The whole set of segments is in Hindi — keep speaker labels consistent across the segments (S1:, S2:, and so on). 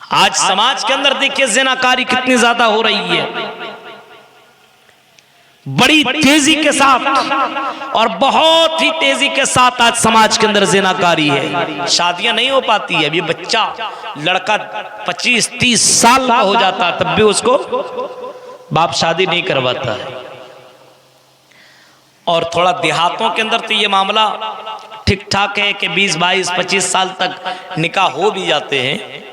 S1: आज समाज के अंदर देखिए ज़िनाकारी कितनी ज्यादा हो रही है, बड़ी तेजी के साथ और बहुत ही तेजी के साथ आज समाज के अंदर ज़िनाकारी है। शादियां नहीं हो पाती है। अभी बच्चा लड़का 25-30 साल का हो जाता तब भी उसको बाप शादी नहीं करवाता है। और थोड़ा देहातों के अंदर तो ये मामला ठीक ठाक है कि 20, 22, 25 साल तक निकाह हो भी जाते हैं।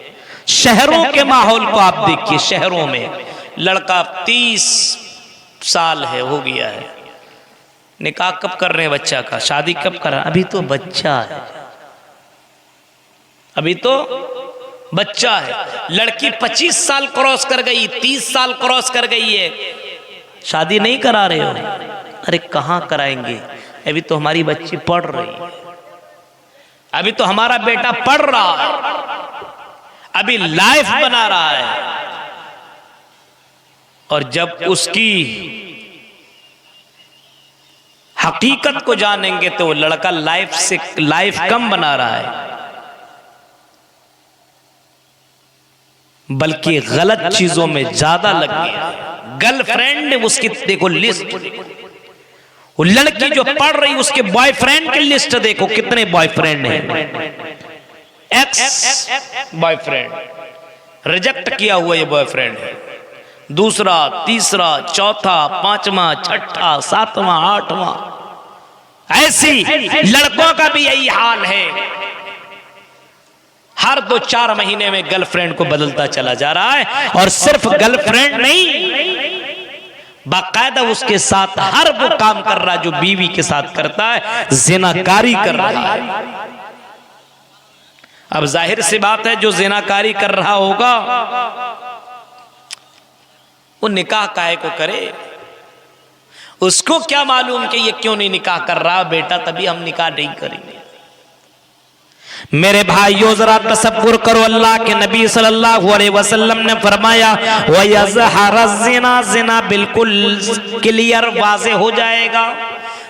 S1: शहरों के माहौल को आप देखिए, शहरों में लड़का 30 साल है, हो गया है, निकाह कब कर रहे हैं बच्चा का, शादी कब कर रहे हैं? अभी तो बच्चा है, अभी तो बच्चा है। लड़की 25 साल क्रॉस कर गई, 30 साल क्रॉस कर गई है, शादी नहीं करा रहे हो। अरे कहां कराएंगे, अभी तो हमारी बच्ची पढ़ रही है, अभी तो हमारा बेटा पढ़ रहा है, अभी लाइफ बना रहा है। और जब उसकी हकीकत को जानेंगे तो वो लड़का लाइफ कम बना रहा है, बल्कि गलत चीजों में ज्यादा लग गया। गर्लफ्रेंड उसकी देखो लिस्ट, वो लड़की जो पढ़ रही उसके बॉयफ्रेंड की लिस्ट देखो, कितने बॉयफ्रेंड हैं। एक्स बॉयफ्रेंड, रिजेक्ट किया हुआ ये बॉयफ्रेंड है, दूसरा, तीसरा, चौथा, पांचवा, छठा, सातवां, आठवां। ऐसी लड़कों का भी यही हाल है, हर 2-4 महीने में गर्लफ्रेंड को बदलता चला जा रहा है। और सिर्फ गर्लफ्रेंड नहीं, बाकायदा उसके साथ हर वो काम कर रहा है जो बीवी के साथ करता है, ज़िनाकारी कर रहा है। अब जाहिर सी बात है जो ज़िनाकारी कर रहा होगा वो निकाह काहे को करे, उसको क्या मालूम कि ये क्यों नहीं निकाह कर रहा बेटा, तभी हम निकाह नहीं करेंगे। मेरे भाइयों जरा तसव्वुर करो, अल्लाह के नबी सल्लल्लाहु अलैहि वसल्लम ने फरमाया वयज़हर ज़िना, ज़िना बिल्कुल क्लियर वाज़े हो जाएगा,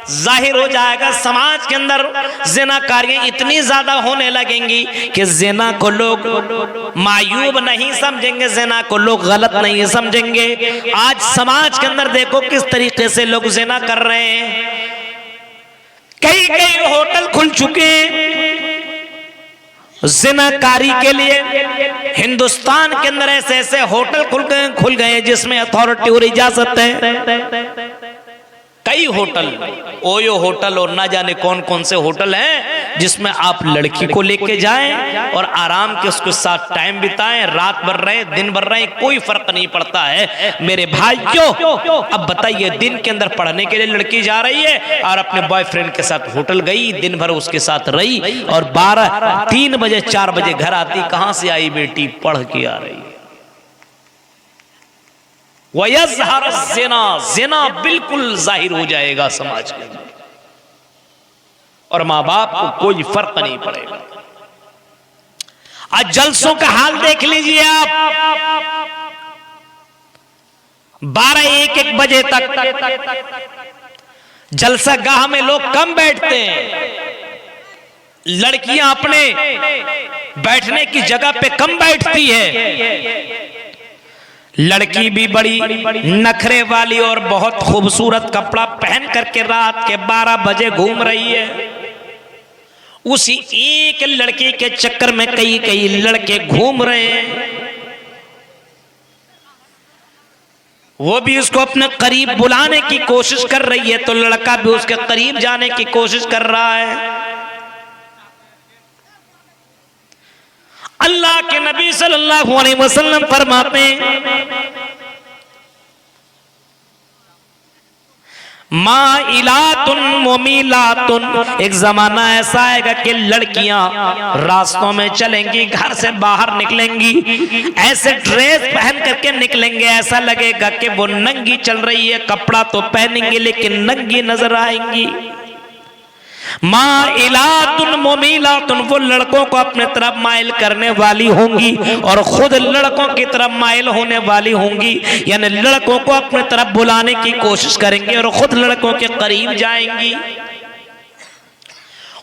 S1: जाहिर हो जाएगा। समाज के अंदर ज़िनाकारियां इतनी ज्यादा होने लगेंगी कि ज़िना को लोग मायूब नहीं समझेंगे, ज़िना को लोग गलत नहीं समझेंगे। आज समाज के अंदर देखो किस तरीके से लोग ज़िना कर रहे हैं। कई कई होटल खुल चुके हैं ज़िनाकारी के लिए। हिंदुस्तान के अंदर ऐसे ऐसे होटल खुल गए जिसमें अथॉरिटी और इजाजत है। कई होटल, ओयो होटल और ना जाने कौन कौन से होटल हैं जिसमें आप लड़की को लेके जाएं और आराम के उसके साथ टाइम बिताएं, रात भर रहे, दिन भर रहे, कोई फर्क नहीं पड़ता है। मेरे भाइयों अब बताइए, दिन के अंदर पढ़ने के लिए लड़की जा रही है और अपने बॉयफ्रेंड के साथ होटल गई, दिन भर उसके साथ रही और 3 बजे 4 बजे घर आती। कहां से आई बेटी, पढ़ के आ रही है। वयज़हर ज़िना, ज़िना बिल्कुल जाहिर हो जाएगा समाज के अंदर और माँ बाप को कोई फर्क नहीं पड़ेगा। आज जलसों का हाल देख लीजिए आप, 12-1 बजे तक जलसा गाह में लोग कम बैठते हैं, लड़कियां अपने बैठने की जगह पे कम बैठती है। लड़की भी बड़ी नखरे वाली और बहुत खूबसूरत कपड़ा पहन करके रात के 12 बजे घूम रही है। उसी एक लड़की के चक्कर में कई कई लड़के घूम रहे हैं। वो भी उसको अपने करीब बुलाने की कोशिश कर रही है तो लड़का भी उसके करीब जाने की कोशिश कर रहा है। अल्लाह के नबी सल्लल्लाहु अलैहि वसल्लम फरमाते हैं माइलातुन मुमीलातुन, एक जमाना ऐसा आएगा कि लड़कियां रास्तों में चलेंगी, घर से बाहर निकलेंगी, ऐसे ड्रेस पहन करके निकलेंगे ऐसा लगेगा कि वो नंगी चल रही है। कपड़ा तो पहनेंगे लेकिन नंगी नजर आएंगी। माइलातुन मुमीलातुन, वो लड़कों को अपने तरफ माइल करने वाली होंगी और खुद लड़कों की तरफ माइल होने वाली होंगी, यानी लड़कों को अपने तरफ बुलाने की कोशिश करेंगी और खुद लड़कों के करीब जाएंगी।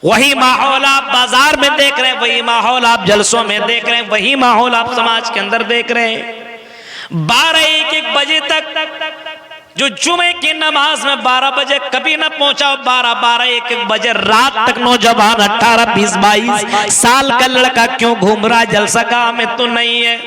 S1: वही माहौल आप बाजार में देख रहे हैं, वही माहौल आप जलसों में देख रहे हैं, वही माहौल आप समाज के अंदर देख रहे हैं। 12-1 बजे तक जो जुमे की नमाज में 12 बजे कभी ना पहुंचा, 12-1 बजे रात तक नौजवान 18, 20, 22 साल का लड़का क्यों घूम रहा, जलसा का में तो नहीं है।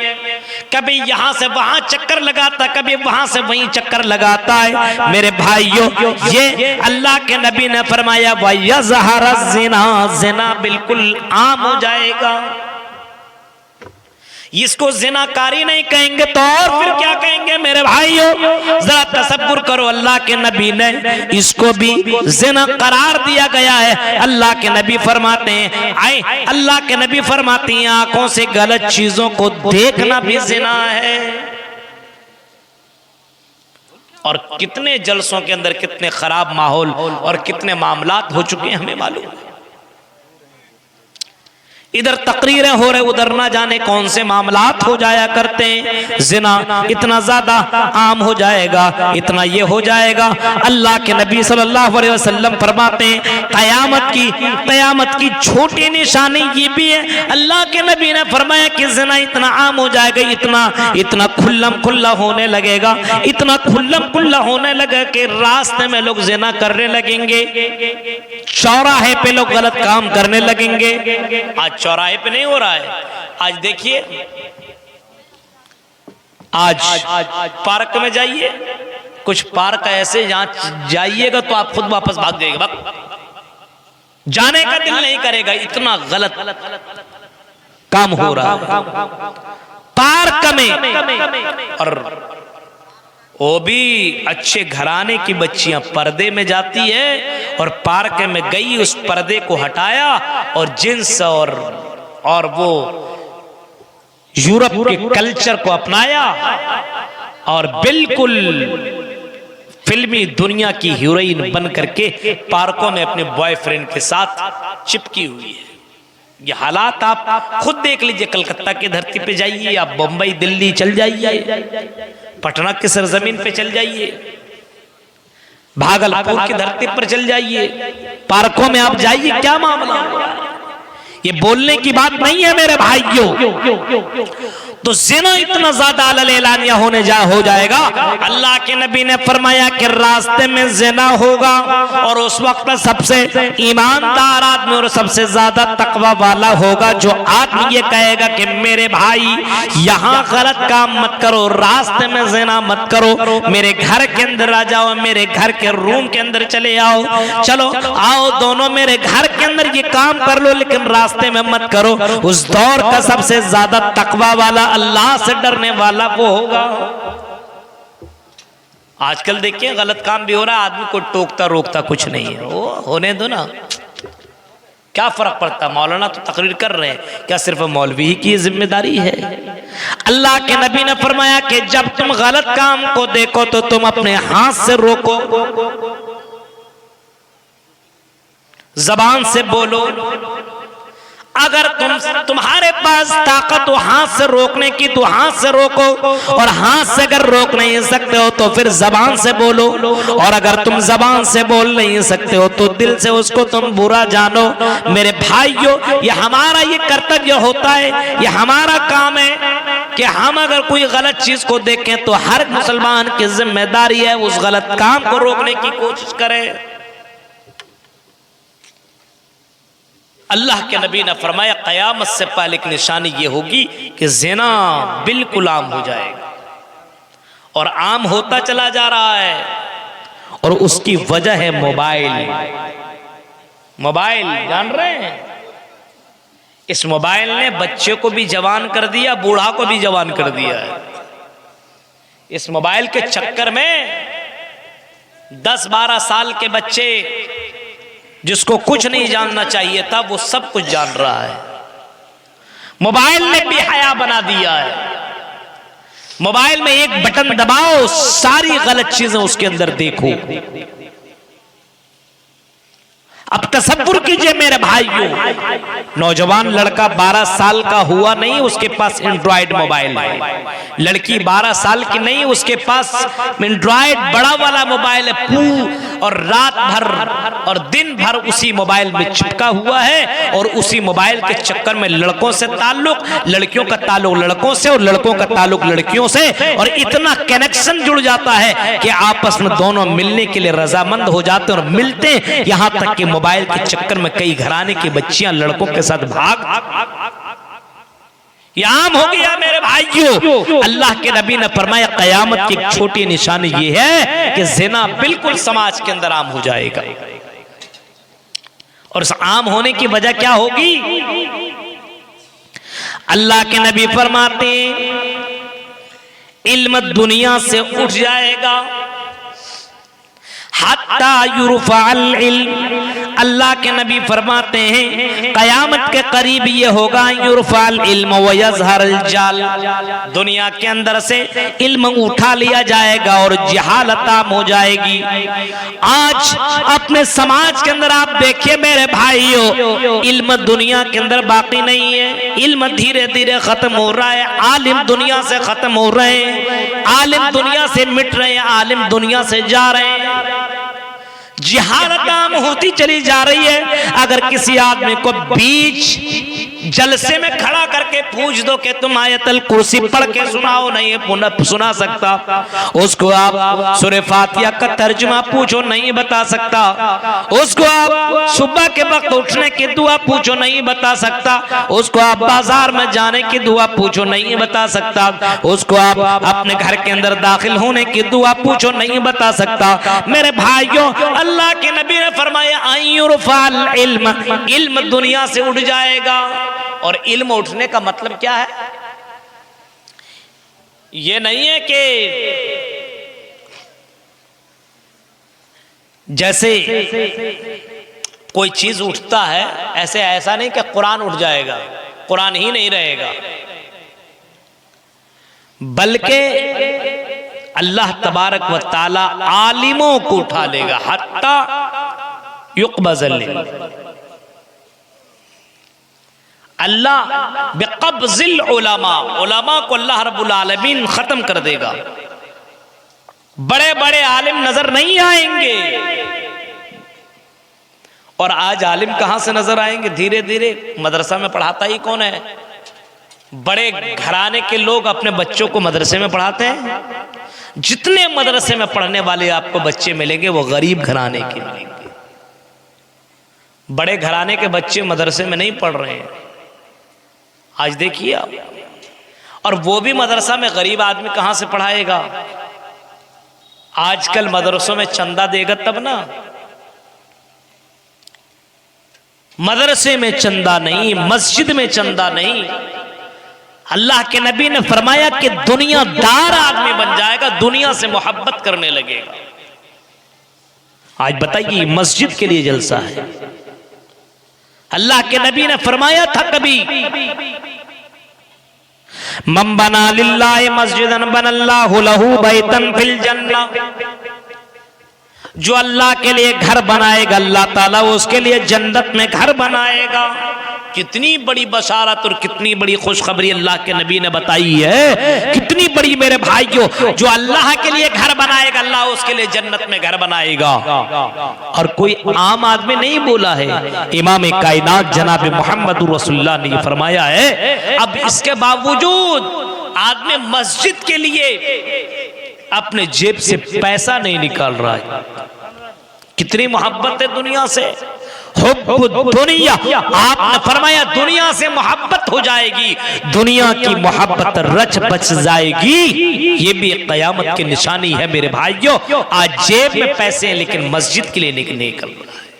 S1: कभी यहां से वहां चक्कर लगाता, कभी वहां से वहीं चक्कर लगाता है। मेरे भाइयों, ये अल्लाह के नबी ने फरमाया वयज़हर ज़िना, ज़िना बिल्कुल आम हो जाएगा। इसको ज़िनाकारी नहीं कहेंगे तो और फिर क्या कहेंगे? मेरे भाइयों जरा तसव्वुर करो, अल्लाह के नबी ने इसको भी ज़िना करार दिया गया है। अल्लाह के नबी फरमाते हैं, आए अल्लाह के नबी फरमाते हैं आंखों से गलत चीजों को देखना भी ज़िना है। और कितने जलसों के अंदर कितने खराब माहौल और कितने मामलात हो चुके हैं हमें मालूम है। इधर तकरीरें हो रहे, उधर ना जाने कौन से मामलात हो जाया करते हैं। जिना इतना ज्यादा आम हो जाएगा, इतना ये हो जाएगा। अल्लाह के नबी सल्लल्लाहु अलैहि वसल्लम फरमाते हैं कयामत की छोटी निशानी ये भी है। अल्लाह के नबी ने फरमाया कि जिना इतना आम हो जाएगा, इतना खुल्लम खुल्ला होने लगेगा, इतना खुल्लम खुल्ला होने लगेगा कि रास्ते में लोग जिना करने लगेंगे, चौराहे पे लोग गलत काम करने लगेंगे। आज चौराहे पे नहीं हो रहा है, आज देखिए, आज पार्क में जाइए, कुछ पार्क ऐसे जहां जाइएगा तो आप खुद वापस भाग जाइएगा, जाने का दिल नहीं करेगा, इतना गलत काम हो रहा है पार्क में। और वो भी अच्छे घराने की बच्चियां पर्दे में जाती है और पार्क में गई, उस पर्दे को हटाया और जींस और वो यूरोप के कल्चर को अपनाया और बिल्कुल फिल्मी दुनिया की हीरोइन बन करके पार्कों में अपने बॉयफ्रेंड के साथ चिपकी हुई है। ये हालात आप खुद देख लीजिए, कलकत्ता की धरती पे जाइए, आप बंबई दिल्ली चल जाइए, पटना की सरजमीन पे चल जाइए, भागलपुर की धरती पर चल जाइए, पार्कों में आप जाइए, क्या मामला। ये बोलने की बात नहीं है मेरे भाइयों। तो जिना इतना ज्यादा अलग-एलानिया हो जाएगा। अल्लाह के नबी ने फरमाया कि रास्ते में जिना होगा और उस वक्त सबसे ईमानदार आदमी और सबसे ज्यादा तकवा वाला होगा जो आदमी ये कहेगा कि मेरे भाई यहाँ गलत काम मत करो, रास्ते में जिना मत करो, मेरे घर के अंदर आ जाओ, मेरे घर के रूम के अंदर चले आओ, चलो आओ दोनों मेरे घर के अंदर ये काम कर लो, लेकिन रास्ते में मत करो। उस दौर का सबसे ज्यादा तकवा वाला, अल्लाह से डरने वाला वो होगा। आजकल देखिए गलत काम भी हो रहा है, आदमी को टोकता रोकता कुछ नहीं है, वो होने दो ना, क्या फर्क पड़ता। मौलाना तो तकरीर कर रहे हैं, क्या सिर्फ मौलवी ही की जिम्मेदारी है? अल्लाह के नबी ने फरमाया कि जब तुम गलत काम को देखो तो तुम अपने हाथ से रोको, जबान से बोलो। अगर तुम्हारे पास ताकत हो हाथ से रोकने की तो हाथ से रोको, और हाथ से अगर रोक नहीं सकते हो तो फिर जबान से बोलो, और अगर तुम जबान से बोल नहीं सकते हो तो दिल से उसको तुम बुरा जानो। मेरे भाइयों, ये हमारा ये कर्तव्य होता है, ये हमारा काम है कि हम अगर कोई गलत चीज को देखें तो हर मुसलमान की जिम्मेदारी है उस गलत काम को रोकने की कोशिश करें। अल्लाह के नबी ने फरमाया क़यामत से पहले की निशानी ये होगी कि ज़िना बिल्कुल आम हो जाएगा, और आम होता चला जा रहा है, और उसकी वजह है मोबाइल। मोबाइल जान रहे हैं, इस मोबाइल ने बच्चे को भी जवान कर दिया, बूढ़ा को भी जवान कर दिया है। इस मोबाइल के चक्कर में 10-12 साल के बच्चे जिसको कुछ नहीं जानना चाहिए था वो सब कुछ जान रहा है। मोबाइल ने बेहया बना दिया है। मोबाइल में एक बटन दबाओ, सारी गलत चीजें उसके अंदर देखो। अब तसव्वुर कीजिए मेरे भाइयों, नौजवान लड़का 12 साल का हुआ नहीं, उसके पास एंड्रॉयड मोबाइल है। लड़की 12 साल की नहीं, उसके पास एंड्रॉयड बड़ा वाला मोबाइल है। और रात भर और दिन भर उसी मोबाइल में चिपका हुआ है और उसी मोबाइल के चक्कर में लड़कों से ताल्लुक, लड़कियों का ताल्लुक लड़कों से और लड़कों का ताल्लुक लड़कियों से, और इतना कनेक्शन जुड़ जाता है कि आपस में दोनों मिलने के लिए रजामंद हो जाते हैं और मिलते हैं। यहां तक कि मोबाइल के चक्कर में कई घराने की बच्चियां लड़कों के साथ भाग ये आम हो गया मेरे भाइयों। अल्लाह के नबी ने फरमाया कयामत की एक छोटी निशानी ये है कि ज़िना बिल्कुल समाज के अंदर आम हो जाएगा। और इस आम होने की वजह क्या होगी? अल्लाह के नबी फरमाते इल्म दुनिया से उठ जाएगा, हत्ता युरफअल इल्म। अल्लाह के नबी फरमाते हैं कयामत के करीब ये होगा युरफअल इल्म व यज़हरल जाल, दुनिया के अंदर से इल्म उठा लिया जाएगा और जहालत आम हो जाएगी। आज अपने समाज के अंदर आप देखिए मेरे भाइयों, इल्म दुनिया के अंदर बाकी नहीं है। इल्म धीरे धीरे खत्म हो रहा है, आलिम दुनिया से खत्म हो रहे हैं, आलिम दुनिया से मिट रहे हैं, आलिम दुनिया से जा रहे हैं, जिहालत आम होती चली जा रही है। अगर किसी आदमी को बीच जलसे में खड़ा करके पूछ दो कि तुम आयतल कुर्सी पढ़ के सुनाओ, नहीं सुना सकता। उसको आप सूरह फातिहा का तर्जुमा पूछो, नहीं बता सकता। उसको आप सुबह के वक्त उठने की दुआ पूछो, नहीं बता सकता। उसको आप बाजार में जाने की दुआ पूछो, नहीं बता सकता। उसको आप अपने घर के अंदर दाखिल होने की दुआ पूछो, नहीं बता सकता। मेरे भाइयों, अल्लाह के नबी ने फरमाया अय्युरफअल इल्म, इल्म दुनिया से उठ जाएगा। और इल्म उठने का मतलब क्या है? ये नहीं है कि जैसे कोई चीज उठता है ऐसे, ऐसा नहीं कि कुरान उठ जाएगा, कुरान ही नहीं रहेगा, बल्कि अल्लाह तबारक व ताला आलिमों को उठा लेगा हत्ता युक़बज़ल इल्म। अल्लाह बिक़ब्ज़िल उलमा, उलमा को अल्लाह रब्बुल आलमीन खत्म कर देगा। बड़े बड़े आलिम नजर नहीं आएंगे। और आज आलिम कहां से नजर आएंगे? धीरे धीरे मदरसा में पढ़ाता ही कौन है? बड़े घराने के लोग अपने बच्चों को मदरसे में पढ़ाते हैं। जितने मदरसे में पढ़ने वाले आपको बच्चे मिलेंगे वो गरीब घराने के मिलेंगे। बड़े घराने के बच्चे मदरसे में नहीं पढ़ रहे हैं, आज देखिए आप। और वो भी मदरसा में गरीब आदमी कहां से पढ़ाएगा? आजकल मदरसों में चंदा देगा तब ना। मदरसे में चंदा नहीं, मस्जिद में चंदा नहीं। अल्लाह के नबी ने फरमाया कि दुनियादार आदमी बन जाएगा, दुनिया से मोहब्बत करने लगेगा। आज बताइए, मस्जिद के लिए जलसा है। अल्लाह के नबी ने फरमाया था कभी मन बना लिल्लाहि मस्जिदन बनल्लाहु लहू बैतन फिल जन्नह, जो अल्लाह के लिए घर बनाएगा अल्लाह ताला उसके लिए जन्नत में घर बनाएगा। कितनी बड़ी बशारत और कितनी बड़ी खुशखबरी अल्लाह के नबी ने बताई है, कितनी बड़ी मेरे भाइयों। जो अल्लाह के लिए घर बनाएगा अल्लाह उसके लिए जन्नत में घर बनाएगा। और कोई आम आदमी नहीं बोला है, इमाम कायनात जनाब मोहम्मद रसूलुल्लाह ने फरमाया है। अब इसके बावजूद आदमी मस्जिद के लिए अपने जेब से पैसा नहीं निकाल रहा है। कितनी मोहब्बत है दुनिया से। दुनिया, आपने फरमाया दुनिया से मोहब्बत हो जाएगी, दुनिया की मोहब्बत रच बच जाएगी। ये भी कयामत की निशानी है मेरे भाइयों। आज जेब में पैसे हैं लेकिन मस्जिद के लिए निकल रहा है।